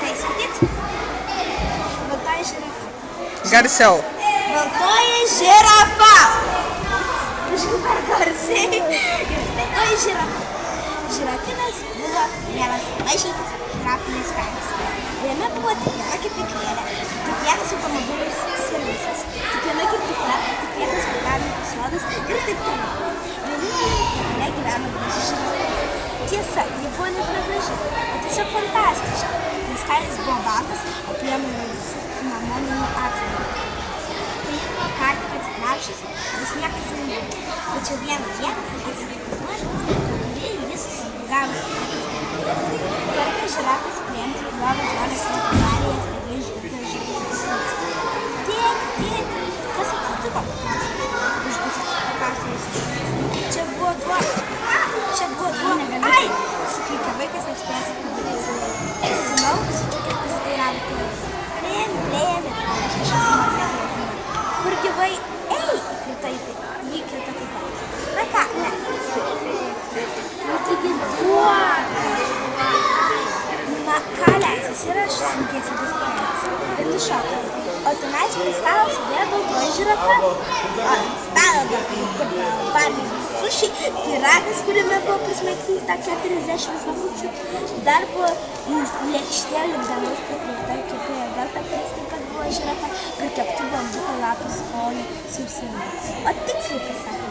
Tai skaityt? Baltoji žirafa. Garsiau. Baltoji žirafa. Kažkaip per garsiai. Baltoji žirafa. Žirafinas buvo vienas mažytis žirafinis kaimas. Jame buvo tik viena kepyklėlė, tik vienas automobilis servisas, tik viena kirpykla, tik vienas botanikos sodas ir taip toliau. Vienintelė kepyklė gyveno graži žirafa. Tiesa, ji buvo net negraži, o tiesiog fantastiška, nes kailis buvo baltas, o priemonės cinamoninių actų. Tai ką tik atsikrapšęs, jis niekas nebuvo. Tačiau vieną dieną atsitiko nuožmonė, kurį jis susidraugavo. Kartą žirafas klientų įgavo žmonės nepadarė atvedė žirafas. Tėti, kas atsitiko? Uždusęs paklausė jis. Čia buvo duona. Ai! Suklykė vaikas atspėjęs padaryti. Seniau sutikė pasiteiravo tėvas. Plėmė, kur gyvai? Ei! Įkrito taip pat. Na ką, ne. Nu taigi duona. Na ką leisės ir aš sunkiai atsispėjęs. Ir tu šokai. O tenais prie stalo sėdėjo baltoji žirafa. O ant stalo valgė suši, pyragas, kuriame buvo prismaigstyta 40 žvakučių. Dar buvo lėkštė lipdamas prikrauta kepėjo galta, kuris taip pat buvo žirafa, prikeptų bambuko lapų skonių sausainių. O tiksliai pasakė,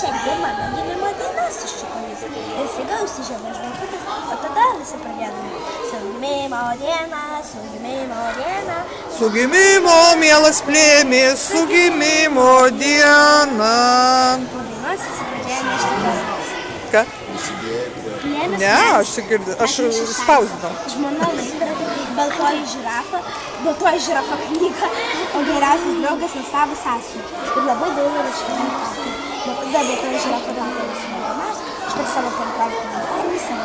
šiandien mano gimimo diena sušuko jis. Ir staiga užsižiebė žvakutis, o tada visi pradėjo su gimimo diena, su gimimo diena. Su gimimo, mielas plėmė, su gimimo diena. Po dainos visi pradėjo nešti dovanas. Ką? Plėmės Ne, aš tik girdėjau, aš spausdinau. Žmona laida, baltoji žirafa knyga, o geriausias draugas nuostabus sąsiuvinį. Ir labai daug rašytojų puslapių. Bet tada baltoji žirafa davė visų dovanas, iškart savo 15 dovanų, savo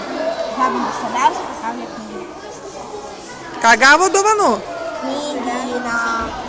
gavo nuostabiausią pasaulyje knygą. Ką gavo dovanų? Knygyną.